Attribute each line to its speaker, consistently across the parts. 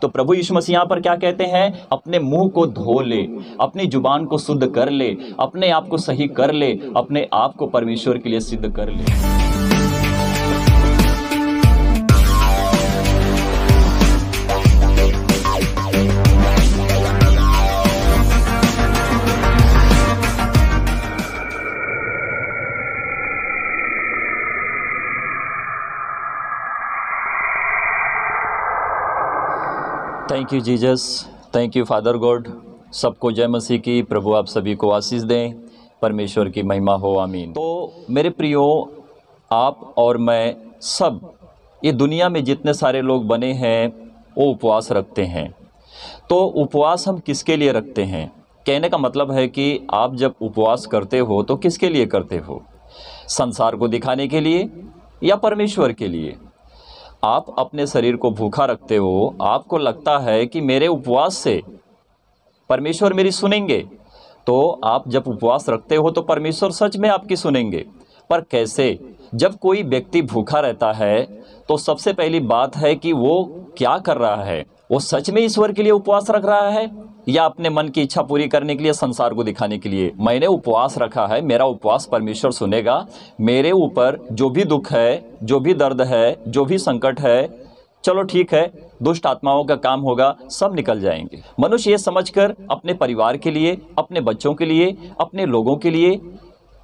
Speaker 1: तो प्रभु यीशु मसीह यहाँ पर क्या कहते हैं? अपने मुंह को धो ले, अपनी जुबान को शुद्ध कर ले, अपने आप को सही कर ले, अपने आप को परमेश्वर के लिए सिद्ध कर ले। Thank you Jesus, thank you father God. सबको जय मसीह की। प्रभु आप सभी को आशीष दें, परमेश्वर की महिमा हो, आमीन। तो मेरे प्रियो, आप और मैं सब, ये दुनिया में जितने सारे लोग बने हैं वो उपवास रखते हैं। तो उपवास हम किसके लिए रखते हैं? कहने का मतलब है कि आप जब उपवास करते हो तो किसके लिए करते हो? संसार को दिखाने के लिए या परमेश्वर के लिए? आप अपने शरीर को भूखा रखते हो, आपको लगता है कि मेरे उपवास से परमेश्वर मेरी सुनेंगे, तो आप जब उपवास रखते हो तो परमेश्वर सच में आपकी सुनेंगे। पर कैसे? जब कोई व्यक्ति भूखा रहता है तो सबसे पहली बात है कि वो क्या कर रहा है? वो सच में ईश्वर के लिए उपवास रख रहा है या अपने मन की इच्छा पूरी करने के लिए, संसार को दिखाने के लिए? मैंने उपवास रखा है, मेरा उपवास परमेश्वर सुनेगा, मेरे ऊपर जो भी दुख है, जो भी दर्द है, जो भी संकट है, चलो ठीक है, दुष्ट आत्माओं का काम होगा, सब निकल जाएंगे। मनुष्य ये समझकर अपने परिवार के लिए, अपने बच्चों के लिए, अपने लोगों के लिए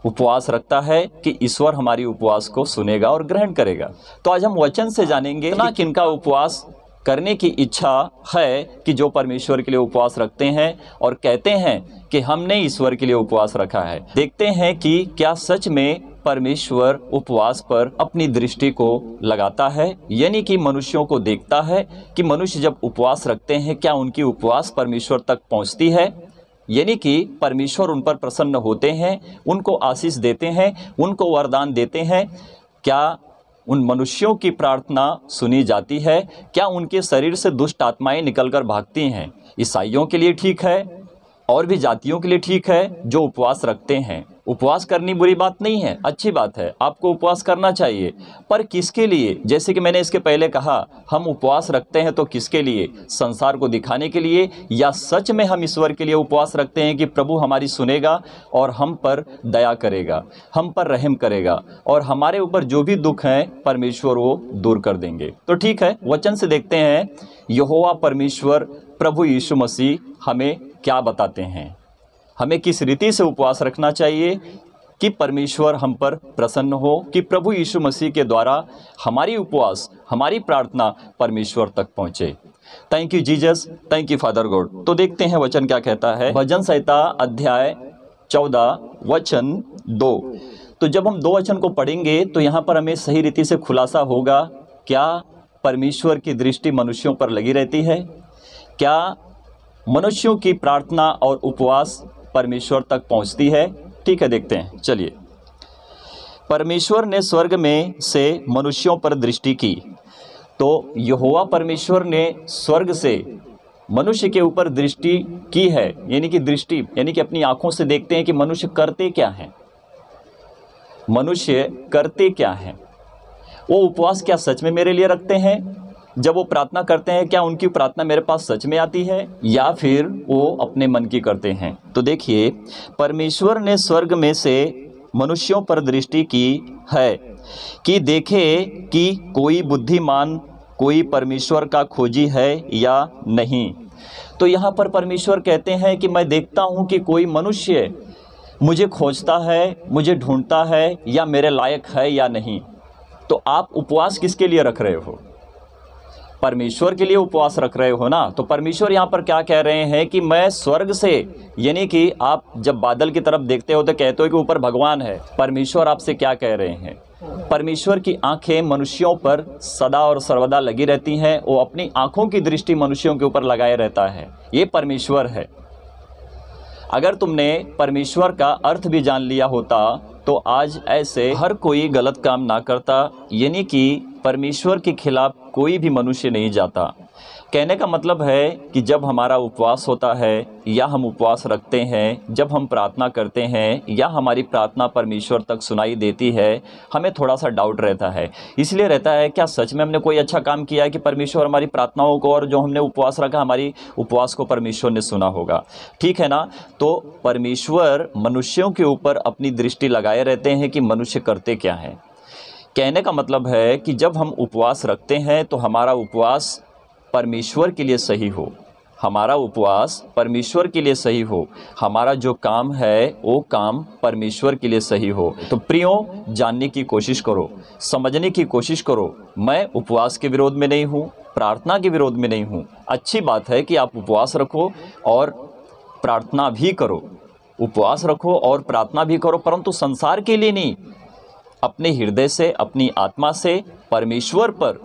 Speaker 1: उपवास रखता है कि ईश्वर हमारी उपवास को सुनेगा और ग्रहण करेगा। तो आज हम वचन से जानेंगे ना किनका उपवास करने की इच्छा है कि जो परमेश्वर के लिए उपवास रखते हैं और कहते हैं कि हमने ईश्वर के लिए उपवास रखा है। देखते हैं कि क्या सच में परमेश्वर उपवास पर अपनी दृष्टि को लगाता है, यानी कि मनुष्यों को देखता है कि मनुष्य जब उपवास रखते हैं क्या उनकी उपवास परमेश्वर तक पहुंचती है, यानी कि परमेश्वर उन पर प्रसन्न होते हैं, उनको आशीष देते हैं, उनको वरदान देते हैं। क्या उन मनुष्यों की प्रार्थना सुनी जाती है? क्या उनके शरीर से दुष्ट आत्माएं निकलकर भागती हैं? ईसाइयों के लिए ठीक है और भी जातियों के लिए ठीक है जो उपवास रखते हैं। उपवास करनी बुरी बात नहीं है, अच्छी बात है, आपको उपवास करना चाहिए। पर किसके लिए? जैसे कि मैंने इसके पहले कहा, हम उपवास रखते हैं तो किसके लिए? संसार को दिखाने के लिए या सच में हम ईश्वर के लिए उपवास रखते हैं कि प्रभु हमारी सुनेगा और हम पर दया करेगा, हम पर रहम करेगा और हमारे ऊपर जो भी दुख हैं परमेश्वर वो दूर कर देंगे? तो ठीक है, वचन से देखते हैं यहोवा परमेश्वर प्रभु यीशु मसीह हमें क्या बताते हैं, हमें किस रीति से उपवास रखना चाहिए कि परमेश्वर हम पर प्रसन्न हो, कि प्रभु यीशु मसीह के द्वारा हमारी उपवास, हमारी प्रार्थना परमेश्वर तक पहुंचे। Thank you Jesus, thank you father God. तो देखते हैं वचन क्या कहता है। भजन संहिता अध्याय 14 वचन 2। तो जब हम 2 वचन को पढ़ेंगे तो यहाँ पर हमें सही रीति से खुलासा होगा, क्या परमेश्वर की दृष्टि मनुष्यों पर लगी रहती है? क्या मनुष्यों की प्रार्थना और उपवास परमेश्वर तक पहुंचती है? ठीक है, देखते हैं, चलिए। परमेश्वर ने स्वर्ग में से मनुष्यों पर दृष्टि की। तो यहोवा परमेश्वर ने स्वर्ग से मनुष्य के ऊपर दृष्टि की है, यानी कि दृष्टि यानी कि अपनी आंखों से देखते हैं कि मनुष्य करते क्या हैं, मनुष्य करते क्या हैं। वो उपवास क्या सच में मेरे लिए रखते हैं? जब वो प्रार्थना करते हैं क्या उनकी प्रार्थना मेरे पास सच में आती है या फिर वो अपने मन की करते हैं? तो देखिए, परमेश्वर ने स्वर्ग में से मनुष्यों पर दृष्टि की है कि देखे कि कोई बुद्धिमान, कोई परमेश्वर का खोजी है या नहीं। तो यहाँ पर परमेश्वर कहते हैं कि मैं देखता हूँ कि कोई मनुष्य मुझे खोजता है, मुझे ढूंढता है या मेरे लायक है या नहीं। तो आप उपवास किसके लिए रख रहे हो? परमेश्वर के लिए उपवास रख रहे हो ना। तो परमेश्वर यहाँ पर क्या कह रहे हैं कि मैं स्वर्ग से, यानी कि आप जब बादल की तरफ देखते हो तो कहते हो कि ऊपर भगवान है। परमेश्वर आपसे क्या कह रहे हैं? परमेश्वर की आंखें मनुष्यों पर सदा और सर्वदा लगी रहती हैं, वो अपनी आंखों की दृष्टि मनुष्यों के ऊपर लगाए रहता है। ये परमेश्वर है। अगर तुमने परमेश्वर का अर्थ भी जान लिया होता तो आज ऐसे हर कोई गलत काम ना करता, यानी कि परमेश्वर के खिलाफ कोई भी मनुष्य नहीं जाता। कहने का मतलब है कि जब हमारा उपवास होता है या हम उपवास रखते हैं, जब हम प्रार्थना करते हैं या हमारी प्रार्थना परमेश्वर तक सुनाई देती है, हमें थोड़ा सा डाउट रहता है। इसलिए रहता है क्या सच में हमने कोई अच्छा काम किया है कि परमेश्वर हमारी प्रार्थनाओं को और जो हमने उपवास रखा हमारी उपवास को परमेश्वर ने सुना होगा। ठीक है ना। तो परमेश्वर मनुष्यों के ऊपर अपनी दृष्टि लगाए रहते हैं कि मनुष्य करते क्या हैं। कहने का मतलब है कि जब हम उपवास रखते हैं तो हमारा उपवास परमेश्वर के लिए सही हो, हमारा उपवास परमेश्वर के लिए सही हो, हमारा जो काम है वो काम परमेश्वर के लिए सही हो। तो प्रियो, जानने की कोशिश करो, समझने की कोशिश करो। मैं उपवास के विरोध में नहीं हूँ, प्रार्थना के विरोध में नहीं हूँ। अच्छी बात है कि आप उपवास रखो और प्रार्थना भी करो, उपवास रखो और प्रार्थना भी करो, परंतु संसार के लिए नहीं। अपने हृदय से, अपनी आत्मा से परमेश्वर पर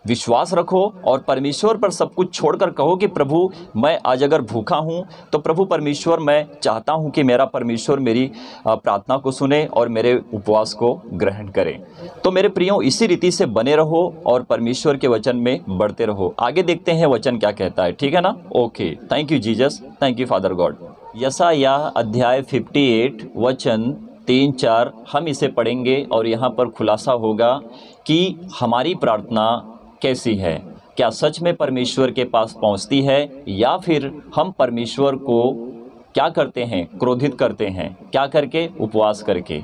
Speaker 1: विश्वास रखो और परमेश्वर पर सब कुछ छोड़कर कहो कि प्रभु, मैं आज अगर भूखा हूँ तो प्रभु परमेश्वर, मैं चाहता हूँ कि मेरा परमेश्वर मेरी प्रार्थना को सुने और मेरे उपवास को ग्रहण करे। तो मेरे प्रियो, इसी रीति से बने रहो और परमेश्वर के वचन में बढ़ते रहो। आगे देखते हैं वचन क्या कहता है। ठीक है ना। Okay, thank you Jesus, thank you father God. यशायाह अध्याय 58 वचन 3-4 हम इसे पढ़ेंगे और यहाँ पर खुलासा होगा कि हमारी प्रार्थना कैसी है। क्या सच में परमेश्वर के पास पहुंचती है या फिर हम परमेश्वर को क्या करते हैं, क्रोधित करते हैं। क्या करके? उपवास करके।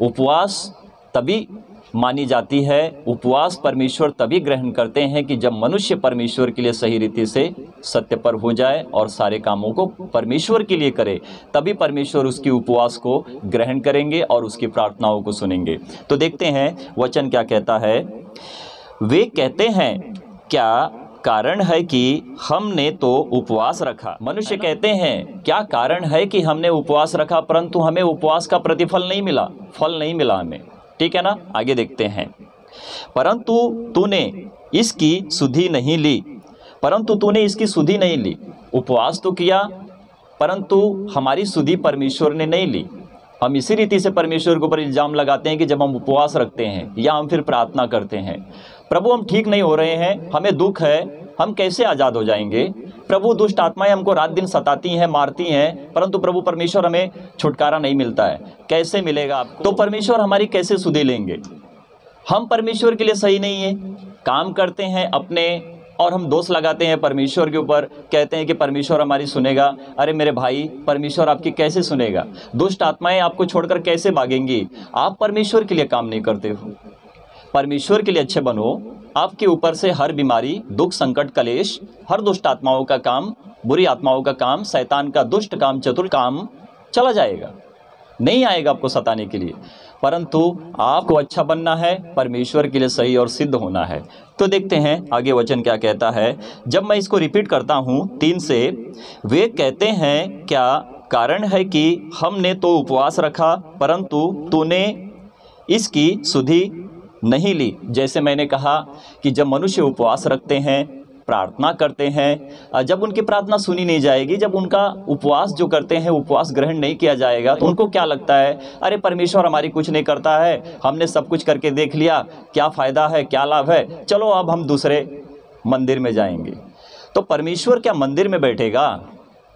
Speaker 1: उपवास तभी मानी जाती है, उपवास परमेश्वर तभी ग्रहण करते हैं कि जब मनुष्य परमेश्वर के लिए सही रीति से सत्य पर हो जाए और सारे कामों को परमेश्वर के लिए करे, तभी परमेश्वर उसकी उपवास को ग्रहण करेंगे और उसकी प्रार्थनाओं को सुनेंगे। तो देखते हैं वचन क्या कहता है। वे कहते हैं, क्या कारण है कि हमने तो उपवास रखा। मनुष्य कहते हैं, क्या कारण है कि हमने उपवास रखा परंतु हमें उपवास का प्रतिफल नहीं मिला, फल नहीं मिला हमें। ठीक है ना। आगे देखते हैं। परंतु तूने इसकी सुधि नहीं ली, परंतु तूने इसकी सुधि नहीं ली। उपवास तो किया परंतु हमारी सुधि परमेश्वर ने नहीं ली। हम इसी रीति से परमेश्वर के ऊपर इल्ज़ाम लगाते हैं कि जब हम उपवास रखते हैं या हम फिर प्रार्थना करते हैं, प्रभु हम ठीक नहीं हो रहे हैं, हमें दुख है, हम कैसे आज़ाद हो जाएंगे। प्रभु दुष्ट आत्माएं हमको रात दिन सताती हैं, मारती हैं, परंतु प्रभु परमेश्वर हमें छुटकारा नहीं मिलता है। कैसे मिलेगा आपको? तो परमेश्वर हमारी कैसे सुधि लेंगे? हम परमेश्वर के लिए सही नहीं है, काम करते हैं अपने और हम दोष लगाते हैं परमेश्वर के ऊपर, कहते हैं कि परमेश्वर हमारी सुनेगा। अरे मेरे भाई, परमेश्वर आपकी कैसे सुनेगा? दुष्ट आत्माएं आपको छोड़कर कैसे भागेंगी? आप परमेश्वर के लिए काम नहीं करते हो। परमेश्वर के लिए अच्छे बनो, आपके ऊपर से हर बीमारी, दुख, संकट, कलेश, हर दुष्ट आत्माओं का काम, बुरी आत्माओं का काम, शैतान का दुष्ट काम, चतुर काम चला जाएगा, नहीं आएगा आपको सताने के लिए। परंतु आपको अच्छा बनना है, परमेश्वर के लिए सही और सिद्ध होना है। तो देखते हैं आगे वचन क्या कहता है। जब मैं इसको रिपीट करता हूँ 3 से, वे कहते हैं, क्या कारण है कि हमने तो उपवास रखा परंतु तूने इसकी सुधि नहीं ली। जैसे मैंने कहा कि जब मनुष्य उपवास रखते हैं, प्रार्थना करते हैं, जब उनकी प्रार्थना सुनी नहीं जाएगी, जब उनका उपवास जो करते हैं उपवास ग्रहण नहीं किया जाएगा, तो उनको क्या लगता है, अरे परमेश्वर हमारी कुछ नहीं करता है, हमने सब कुछ करके देख लिया, क्या फ़ायदा है, क्या लाभ है, चलो अब हम दूसरे मंदिर में जाएंगे। तो परमेश्वर क्या मंदिर में बैठेगा?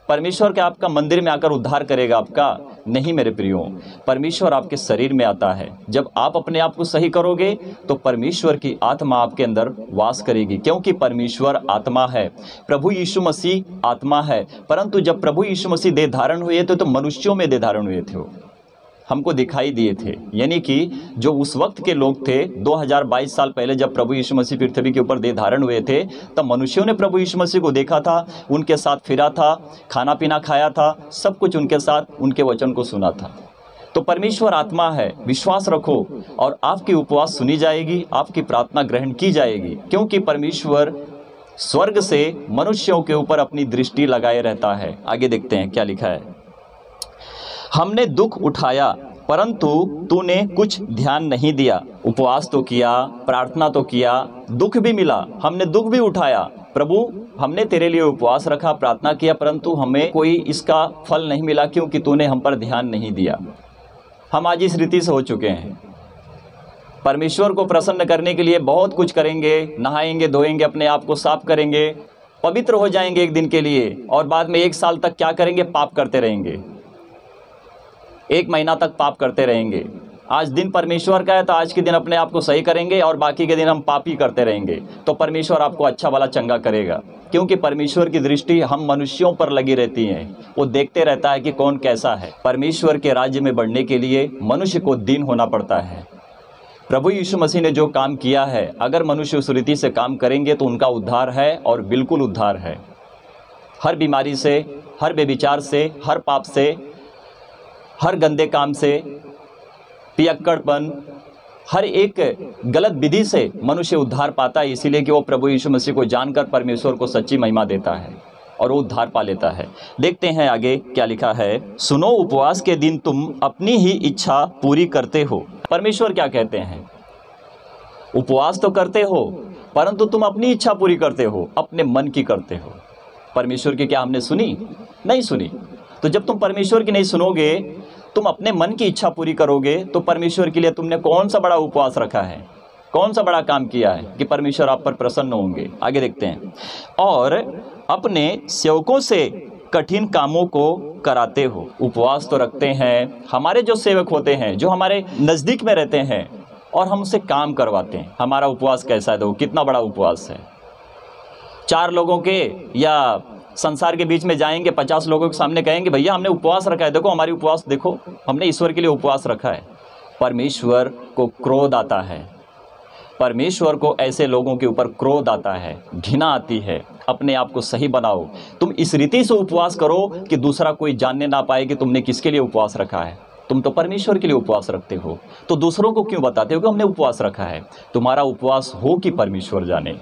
Speaker 1: परमेश्वर क्या आपका मंदिर में आकर उद्धार करेगा आपका? नहीं मेरे प्रियो, परमेश्वर आपके शरीर में आता है। जब आप अपने आप को सही करोगे तो परमेश्वर की आत्मा आपके अंदर वास करेगी, क्योंकि परमेश्वर आत्मा है, प्रभु यीशु मसीह आत्मा है। परंतु जब प्रभु यीशु मसीह देह धारण हुए थे तो मनुष्यों में देह धारण हुए थे, वो हमको दिखाई दिए थे। यानी कि जो उस वक्त के लोग थे, 2022 साल पहले जब प्रभु यीशु मसीह पृथ्वी के ऊपर देह धारण हुए थे, तब मनुष्यों ने प्रभु यीशु मसीह को देखा था, उनके साथ फिरा था, खाना पीना खाया था, सब कुछ उनके साथ, उनके वचन को सुना था। तो परमेश्वर आत्मा है, विश्वास रखो और आपकी उपवास सुनी जाएगी, आपकी प्रार्थना ग्रहण की जाएगी, क्योंकि परमेश्वर स्वर्ग से मनुष्यों के ऊपर अपनी दृष्टि लगाए रहता है। आगे देखते हैं क्या लिखा है। हमने दुख उठाया परंतु तूने कुछ ध्यान नहीं दिया। उपवास तो किया, प्रार्थना तो किया, दुख भी मिला, हमने दुख भी उठाया। प्रभु हमने तेरे लिए उपवास रखा, प्रार्थना किया, परंतु हमें कोई इसका फल नहीं मिला, क्योंकि तूने हम पर ध्यान नहीं दिया। हम आज इस रीति से हो चुके हैं, परमेश्वर को प्रसन्न करने के लिए बहुत कुछ करेंगे, नहाएंगे, धोएंगे, अपने आप को साफ करेंगे, पवित्र हो जाएंगे एक दिन के लिए, और बाद में 1 साल तक क्या करेंगे? पाप करते रहेंगे। 1 महीना तक पाप करते रहेंगे। आज दिन परमेश्वर का है तो आज के दिन अपने आप को सही करेंगे और बाकी के दिन हम पाप ही करते रहेंगे, तो परमेश्वर आपको अच्छा वाला चंगा करेगा। क्योंकि परमेश्वर की दृष्टि हम मनुष्यों पर लगी रहती है, वो देखते रहता है कि कौन कैसा है। परमेश्वर के राज्य में बढ़ने के लिए मनुष्य को दीन होना पड़ता है। प्रभु यीशु मसीह ने जो काम किया है, अगर मनुष्य उस रीति से काम करेंगे तो उनका उद्धार है, और बिल्कुल उद्धार है। हर बीमारी से, हर बेविचार से, हर पाप से, हर गंदे काम से, पियक्कड़पन, हर एक गलत विधि से मनुष्य उद्धार पाता है, इसीलिए कि वो प्रभु यीशु मसीह को जानकर परमेश्वर को सच्ची महिमा देता है और वो उद्धार पा लेता है। देखते हैं आगे क्या लिखा है। सुनो, उपवास के दिन तुम अपनी ही इच्छा पूरी करते हो। परमेश्वर क्या कहते हैं? उपवास तो करते हो, परंतु तुम अपनी इच्छा पूरी करते हो, अपने मन की करते हो। परमेश्वर की क्या हमने सुनी? नहीं सुनी। तो जब तुम परमेश्वर की नहीं सुनोगे, तुम अपने मन की इच्छा पूरी करोगे, तो परमेश्वर के लिए तुमने कौन सा बड़ा उपवास रखा है, कौन सा बड़ा काम किया है कि परमेश्वर आप पर प्रसन्न होंगे? आगे देखते हैं। और अपने सेवकों से कठिन कामों को कराते हो। उपवास तो रखते हैं, हमारे जो सेवक होते हैं, जो हमारे नज़दीक में रहते हैं, और हमसे काम करवाते हैं। हमारा उपवास कैसा है? देखो कितना बड़ा उपवास है। 4 लोगों के या संसार के बीच में जाएंगे, 50 लोगों के सामने कहेंगे भैया हमने उपवास रखा है, देखो हमारी उपवास, देखो हमने ईश्वर के लिए उपवास रखा है। परमेश्वर को क्रोध आता है, परमेश्वर को ऐसे लोगों के ऊपर क्रोध आता है, घृणा आती है। अपने आप को सही बनाओ। तुम इस रीति से उपवास करो कि दूसरा कोई जानने ना पाए कि तुमने किसके लिए उपवास रखा है। तुम तो परमेश्वर के लिए उपवास रखते हो, तो दूसरों को क्यों बताते हो कि हमने उपवास रखा है? तुम्हारा उपवास हो कि परमेश्वर जाने,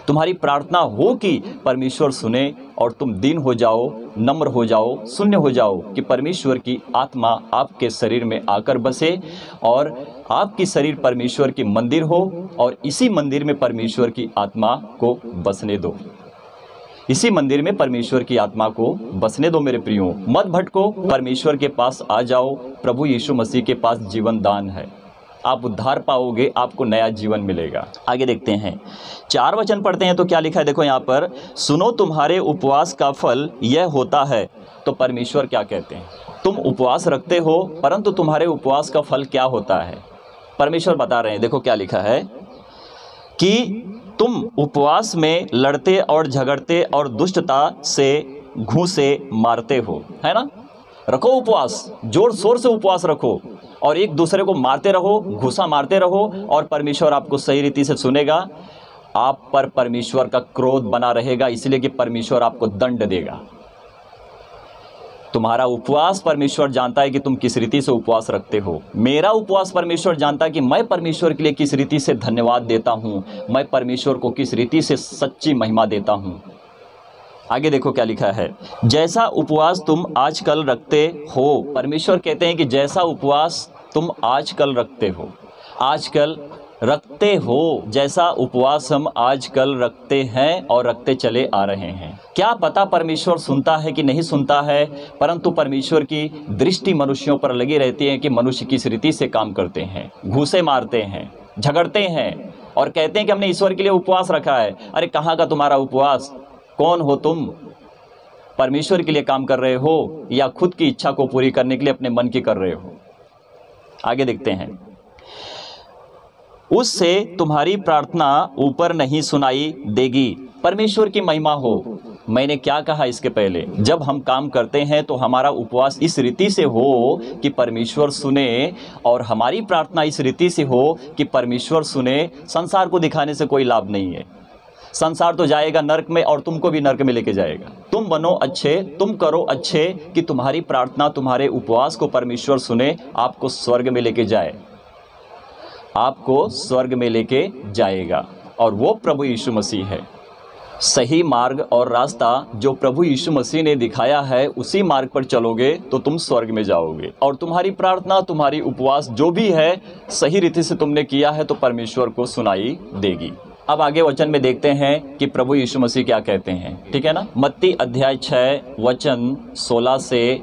Speaker 1: तुम्हारी प्रार्थना हो कि परमेश्वर सुने, और तुम दीन हो जाओ, नम्र हो जाओ, शून्य हो जाओ कि परमेश्वर की आत्मा आपके शरीर में आकर बसे, और आपकी शरीर परमेश्वर की मंदिर हो, और इसी मंदिर में परमेश्वर की आत्मा को बसने दो। इसी मंदिर में परमेश्वर की आत्मा को बसने दो। मेरे प्रियो, मत भटको, परमेश्वर के पास आ जाओ। प्रभु यीशु मसीह के पास जीवन दान है, आप उद्धार पाओगे, आपको नया जीवन मिलेगा। आगे देखते हैं, 4 वचन पढ़ते हैं तो क्या लिखा है। देखो यहाँ पर, सुनो तुम्हारे उपवास का फल यह होता है। तो परमेश्वर क्या कहते हैं? तुम उपवास रखते हो, परंतु तुम्हारे उपवास का फल क्या होता है? परमेश्वर बता रहे हैं। देखो क्या लिखा है कि तुम उपवास में लड़ते और झगड़ते और दुष्टता से घूंसे मारते हो, है ना? रखो उपवास, जोर शोर से उपवास रखो, और एक दूसरे को मारते रहो, घूसा मारते रहो, और परमेश्वर आपको सही रीति से सुनेगा। आप पर परमेश्वर का क्रोध बना रहेगा, इसलिए कि परमेश्वर आपको दंड देगा। तुम्हारा उपवास परमेश्वर जानता है कि तुम किस रीति से उपवास रखते हो। मेरा उपवास परमेश्वर जानता है कि मैं परमेश्वर के लिए किस रीति से धन्यवाद देता हूँ, मैं परमेश्वर को किस रीति से सच्ची महिमा देता हूँ। आगे देखो क्या लिखा है, जैसा उपवास तुम आजकल रखते हो। परमेश्वर कहते हैं कि जैसा उपवास तुम आजकल रखते हो, आजकल रखते हो, जैसा उपवास हम आजकल रखते हैं और रखते चले आ रहे हैं। क्या पता परमेश्वर सुनता है कि नहीं सुनता है, परंतु परमेश्वर की दृष्टि मनुष्यों पर लगी रहती है कि मनुष्य किस रीति से काम करते हैं, घूसे मारते हैं, झगड़ते हैं, और कहते हैं कि हमने ईश्वर के लिए उपवास रखा है। अरे कहाँ का तुम्हारा उपवास? कौन हो तुम? परमेश्वर के लिए काम कर रहे हो या खुद की इच्छा को पूरी करने के लिए अपने मन की कर रहे हो? आगे देखते हैं, उससे तुम्हारी प्रार्थना ऊपर नहीं सुनाई देगी। परमेश्वर की महिमा हो। मैंने क्या कहा इसके पहले, जब हम काम करते हैं तो हमारा उपवास इस रीति से हो कि परमेश्वर सुने, और हमारी प्रार्थना इस रीति से हो कि परमेश्वर सुने। संसार को दिखाने से कोई लाभ नहीं है। संसार तो जाएगा नरक में, और तुमको भी नरक में लेके जाएगा। तुम बनो अच्छे, तुम करो अच्छे, कि तुम्हारी प्रार्थना, तुम्हारे उपवास को परमेश्वर सुने, आपको स्वर्ग में लेके जाए, आपको स्वर्ग में लेके जाएगा। और वो प्रभु यीशु मसीह है। सही मार्ग और रास्ता जो प्रभु यीशु मसीह ने दिखाया है, उसी मार्ग पर चलोगे तो तुम स्वर्ग में जाओगे। और तुम्हारी प्रार्थना, तुम्हारी उपवास जो भी है, सही रीति से तुमने किया है तो परमेश्वर को सुनाई देगी। अब आगे वचन में देखते हैं कि प्रभु यीशु मसीह क्या कहते हैं, ठीक है ना। मत्ती अध्याय 6 वचन 16 से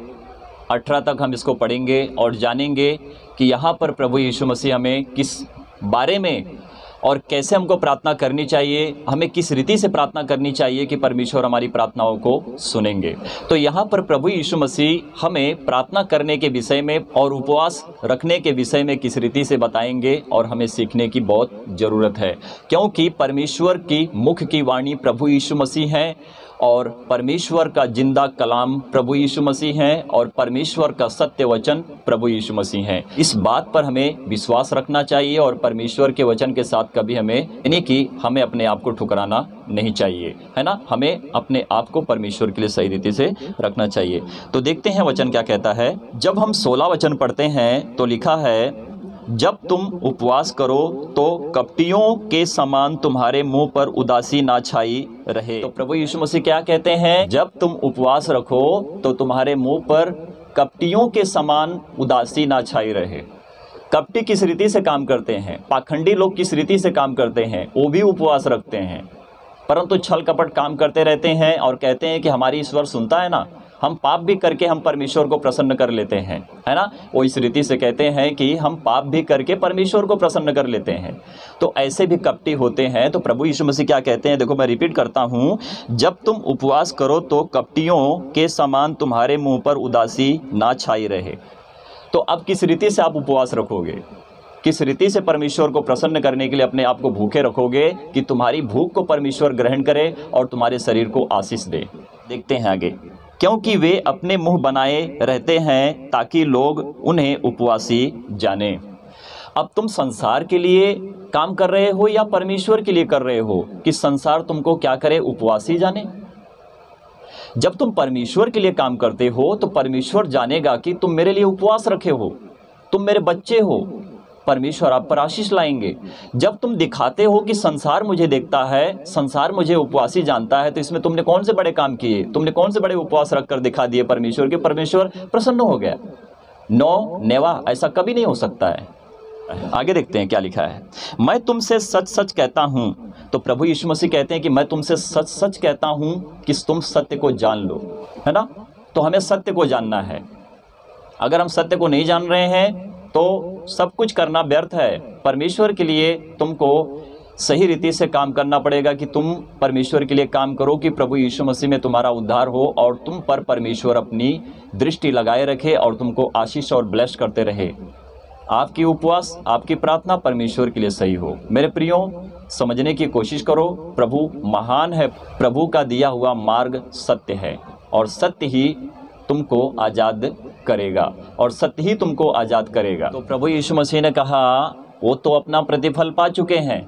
Speaker 1: 18 तक हम इसको पढ़ेंगे और जानेंगे कि यहाँ पर प्रभु यीशु मसीह हमें किस बारे में और कैसे हमको प्रार्थना करनी चाहिए, हमें किस रीति से प्रार्थना करनी चाहिए कि परमेश्वर हमारी प्रार्थनाओं को सुनेंगे। तो यहाँ पर प्रभु यीशु मसीह हमें प्रार्थना करने के विषय में और उपवास रखने के विषय में किस रीति से बताएंगे और हमें सीखने की बहुत ज़रूरत है, क्योंकि परमेश्वर की मुख की वाणी प्रभु यीशु मसीह है और परमेश्वर का जिंदा कलाम प्रभु यीशु मसीह है और परमेश्वर का सत्य वचन प्रभु यीशु मसीह है। इस बात पर हमें विश्वास रखना चाहिए और परमेश्वर के वचन के साथ कभी हमें यानी कि हमें अपने आप को ठुकराना नहीं चाहिए, है ना। हमें अपने आप को परमेश्वर के लिए सही रीति से रखना चाहिए। तो देखते हैं वचन क्या कहता है। जब हम 16 वचन पढ़ते हैं तो लिखा है, जब तुम उपवास करो तो कपटियों के समान तुम्हारे मुंह पर उदासी ना छाई रहे। तो प्रभु यीशु मसीह क्या कहते हैं, जब तुम उपवास रखो तो तुम्हारे मुंह पर कपटियों के समान उदासी ना छाई रहे। कपटी किस रीति से काम करते हैं, पाखंडी लोग किस रीति से काम करते हैं, वो भी उपवास रखते हैं परंतु छल कपट काम करते रहते हैं और कहते हैं कि हमारी ईश्वर सुनता है ना, हम पाप भी करके हम परमेश्वर को प्रसन्न कर लेते हैं, है ना। वो इस रीति से कहते हैं कि हम पाप भी करके परमेश्वर को प्रसन्न कर लेते हैं। तो ऐसे भी कपटी होते हैं। तो प्रभु यीशु मसीह क्या कहते हैं, देखो मैं रिपीट करता हूँ, जब तुम उपवास करो तो कपटियों के समान तुम्हारे मुंह पर उदासी ना छाई रहे। तो अब किस रीति से आप उपवास रखोगे, किस रीति से परमेश्वर को प्रसन्न करने के लिए अपने आप को भूखे रखोगे कि तुम्हारी भूख को परमेश्वर ग्रहण करे और तुम्हारे शरीर को आशीष दे। देखते हैं आगे, क्योंकि वे अपने मुंह बनाए रहते हैं ताकि लोग उन्हें उपवासी जाने। अब तुम संसार के लिए काम कर रहे हो या परमेश्वर के लिए कर रहे हो कि संसार तुमको क्या करे, उपवासी जाने। जब तुम परमेश्वर के लिए काम करते हो तो परमेश्वर जानेगा कि तुम मेरे लिए उपवास रखे हो, तुम मेरे बच्चे हो, परमेश्वर आप पर आशीष लाएंगे। जब तुम दिखाते हो कि संसार मुझे देखता है, संसार मुझे उपवासी जानता है, तो इसमें तुमने कौन से बड़े काम किए, तुमने कौन से बड़े उपवास रखकर दिखा दिए परमेश्वर के, परमेश्वर प्रसन्न हो गया। नो नेवा, ऐसा कभी नहीं हो सकता है। आगे देखते हैं क्या लिखा है, मैं तुमसे सच सच कहता हूं। तो प्रभु यीशु मसीह कहते हैं कि मैं तुमसे सच सच कहता हूं कि तुम सत्य को जान लो, है ना। तो हमें सत्य को जानना है। अगर हम सत्य को नहीं जान रहे हैं तो सब कुछ करना व्यर्थ है। परमेश्वर के लिए तुमको सही रीति से काम करना पड़ेगा कि तुम परमेश्वर के लिए काम करो कि प्रभु यीशु मसीह में तुम्हारा उद्धार हो और तुम पर परमेश्वर अपनी दृष्टि लगाए रखे और तुमको आशीष और ब्लेस करते रहे। आपकी उपवास, आपकी प्रार्थना परमेश्वर के लिए सही हो। मेरे प्रियो, समझने की कोशिश करो, प्रभु महान है, प्रभु का दिया हुआ मार्ग सत्य है और सत्य ही तुमको आज़ाद करेगा और सत्य ही तुमको आज़ाद करेगा। तो प्रभु यीशु मसीह ने कहा वो तो अपना प्रतिफल पा चुके हैं।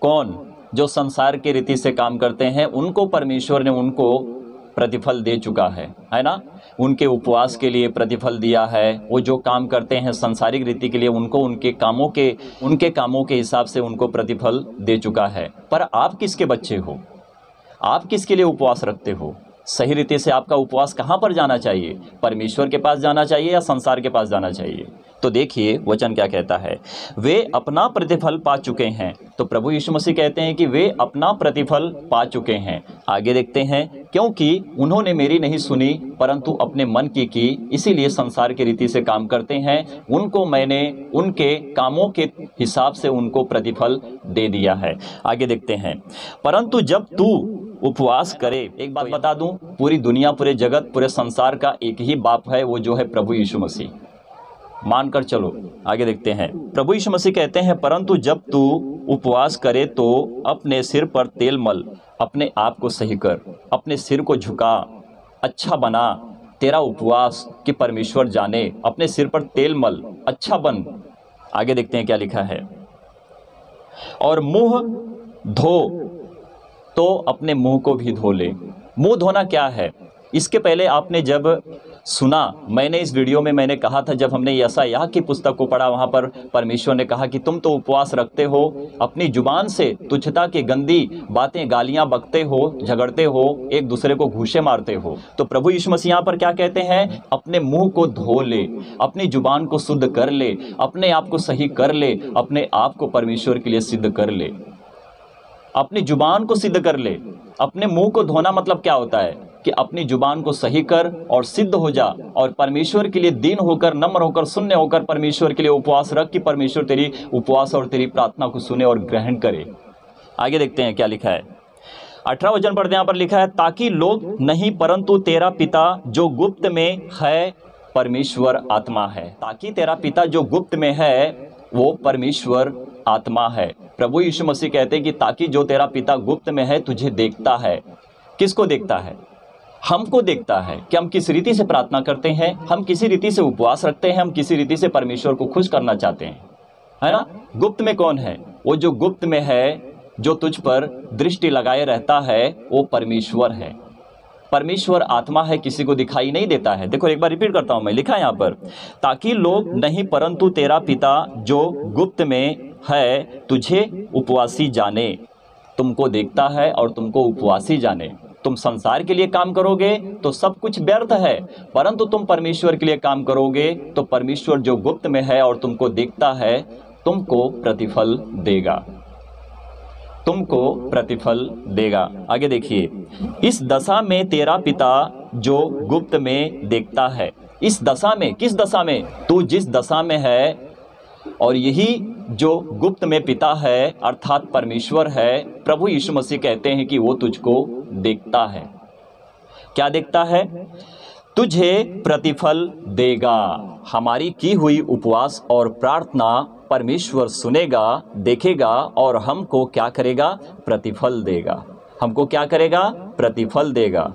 Speaker 1: कौन? जो संसार की रीति से काम करते हैं, उनको परमेश्वर ने उनको प्रतिफल दे चुका है ना। उनके उपवास के लिए प्रतिफल दिया है। वो जो काम करते हैं संसारिक रीति के लिए, उनको उनके कामों के हिसाब से उनको प्रतिफल दे चुका है। पर आप किसके बच्चे हो? आप किसके लिए उपवास रखते हो? सही रीति से आपका उपवास कहाँ पर जाना चाहिए? परमेश्वर के पास जाना चाहिए या संसार के पास जाना चाहिए? तो देखिए वचन क्या कहता है, वे अपना प्रतिफल पा चुके हैं। तो प्रभु यीशु मसीह कहते हैं कि वे अपना प्रतिफल पा चुके हैं। आगे देखते हैं, क्योंकि उन्होंने मेरी नहीं सुनी परंतु अपने मन की, इसीलिए संसार की रीति से काम करते हैं। उनको मैंने उनके कामों के हिसाब से उनको प्रतिफल दे दिया है। आगे देखते हैं, परंतु जब तू उपवास करे, एक बात बता दूं, पूरी दुनिया, पूरे जगत, पूरे संसार का एक ही बाप है, वो जो है प्रभु यीशु मसीह। मानकर चलो। आगे देखते हैं, प्रभु यीशु मसीह कहते हैं, परंतु जब तू उपवास करे तो अपने सिर पर तेल मल, अपने आप को सही कर, अपने सिर को झुका, अच्छा बना तेरा उपवास कि परमेश्वर जाने। अपने सिर पर तेल मल, अच्छा बन। आगे देखते हैं क्या लिखा है, और मुंह धो, तो अपने मुंह को भी धो ले। मुंह धोना क्या है? इसके पहले आपने जब सुना, मैंने इस वीडियो में मैंने कहा था, जब हमने यशायाह की पुस्तक को पढ़ा, वहाँ पर परमेश्वर ने कहा कि तुम तो उपवास रखते हो, अपनी जुबान से तुच्छता की गंदी बातें, गालियाँ बकते हो, झगड़ते हो, एक दूसरे को घूंसे मारते हो। तो प्रभु यीशु मसीह यहाँ पर क्या कहते हैं, अपने मुंह को धो ले, अपनी जुबान को शुद्ध कर ले, अपने आप को सही कर ले, अपने आप को परमेश्वर के लिए सिद्ध कर ले, अपनी जुबान को सिद्ध कर ले। अपने मुंह को धोना मतलब क्या होता है? कि अपनी जुबान को सही कर और सिद्ध हो जा और परमेश्वर के लिए दीन होकर, नम्र होकर, शून्य होकर परमेश्वर के लिए उपवास रख कि परमेश्वर तेरी उपवास और तेरी प्रार्थना को सुने और ग्रहण करे। आगे देखते हैं क्या लिखा है। 18 वचन पढ़ते हैं। यहाँ पर लिखा है, ताकि लोग नहीं परंतु तेरा पिता जो गुप्त में है परमेश्वर आत्मा है। ताकि तेरा पिता जो गुप्त में है वो परमेश्वर आत्मा है। प्रभु यीशु मसीह कहते हैं कि ताकि जो तेरा पिता गुप्त में है तुझे देखता है। किसको देखता है? हमको देखता है कि हम किस रीति से प्रार्थना करते हैं, हम किसी रीति से उपवास रखते हैं, हम किसी रीति से परमेश्वर को खुश करना चाहते हैं, है ना। गुप्त में कौन है? वो जो गुप्त में है, जो तुझ पर दृष्टि लगाए रहता है, वो परमेश्वर है। परमेश्वर आत्मा है, किसी को दिखाई नहीं देता है। देखो एक बार रिपीट करता हूं मैं, लिखा है यहाँ पर, ताकि लोग नहीं परंतु तेरा पिता जो गुप्त में है तुझे उपवासी जाने। तुमको देखता है और तुमको उपवासी जाने। तुम संसार के लिए काम करोगे तो सब कुछ व्यर्थ है, परंतु तुम परमेश्वर के लिए काम करोगे तो परमेश्वर जो गुप्त में है और तुमको देखता है तुमको प्रतिफल देगा, तुमको प्रतिफल देगा। आगे देखिए, इस दशा में तेरा पिता जो गुप्त में देखता है। इस दशा में, किस दशा में? तू जिस दशा में है और यही जो गुप्त में पिता है अर्थात परमेश्वर है, प्रभु यीशु मसीह कहते हैं कि वो तुझको देखता है। क्या देखता है? तुझे प्रतिफल देगा। हमारी की हुई उपवास और प्रार्थना परमेश्वर सुनेगा, देखेगा और हमको क्या करेगा? प्रतिफल देगा। हमको क्या करेगा? प्रतिफल देगा।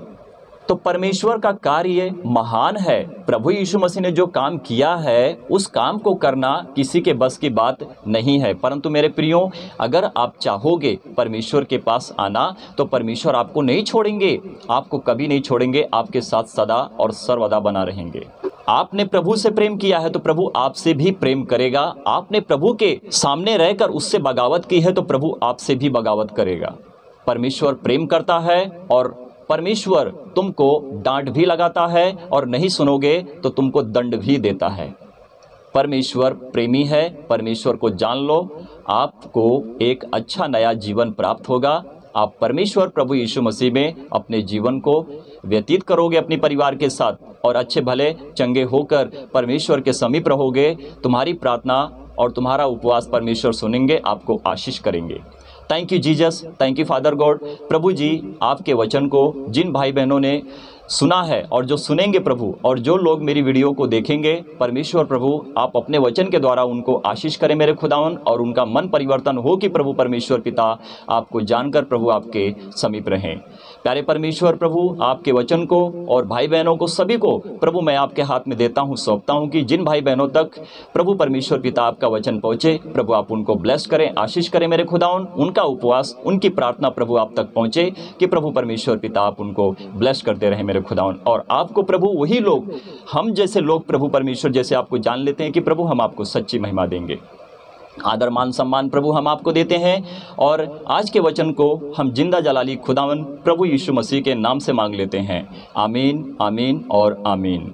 Speaker 1: तो परमेश्वर का कार्य महान है। प्रभु यीशु मसीह ने जो काम किया है उस काम को करना किसी के बस की बात नहीं है। परंतु मेरे प्रियो, अगर आप चाहोगे परमेश्वर के पास आना तो परमेश्वर आपको नहीं छोड़ेंगे, आपको कभी नहीं छोड़ेंगे, आपके साथ सदा और सर्वदा बना रहेंगे। आपने प्रभु से प्रेम किया है तो प्रभु आपसे भी प्रेम करेगा। आपने प्रभु के सामने रहकर उससे बगावत की है तो प्रभु आपसे भी बगावत करेगा। परमेश्वर प्रेम करता है और परमेश्वर तुमको डांट भी लगाता है और नहीं सुनोगे तो तुमको दंड भी देता है। परमेश्वर प्रेमी है। परमेश्वर को जान लो, आपको एक अच्छा नया जीवन प्राप्त होगा। आप परमेश्वर प्रभु यीशु मसीह में अपने जीवन को व्यतीत करोगे अपने परिवार के साथ और अच्छे भले चंगे होकर परमेश्वर के समीप रहोगे। तुम्हारी प्रार्थना और तुम्हारा उपवास परमेश्वर सुनेंगे, आपको आशीष करेंगे। Thank you Jesus, thank you father God. प्रभु जी, आपके वचन को जिन भाई बहनों ने सुना है और जो सुनेंगे प्रभु, और जो लोग मेरी वीडियो को देखेंगे, परमेश्वर प्रभु आप अपने वचन के द्वारा उनको आशीष करें मेरे खुदावन, और उनका मन परिवर्तन हो कि प्रभु परमेश्वर पिता आपको जानकर प्रभु आपके समीप रहें। प्यारे परमेश्वर प्रभु, आपके वचन को और भाई बहनों को सभी को प्रभु मैं आपके हाथ में देता हूँ, सौंपता हूँ कि जिन भाई बहनों तक प्रभु परमेश्वर पिता आपका वचन पहुँचे, प्रभु आप उनको ब्लेस करें, आशीष करें मेरे खुदावन। उनका उपवास, उनकी प्रार्थना प्रभु आप तक पहुँचे कि प्रभु परमेश्वर पिता आप उनको ब्लेस करते रहें मेरे खुदावन। और आपको प्रभु वही लोग, हम जैसे लोग प्रभु परमेश्वर जैसे आपको जान लेते हैं कि प्रभु हम आपको सच्ची महिमा देंगे। आदर मान सम्मान प्रभु हम आपको देते हैं और आज के वचन को हम जिंदा जलाली खुदावन प्रभु यीशु मसीह के नाम से मांग लेते हैं। आमीन, आमीन और आमीन।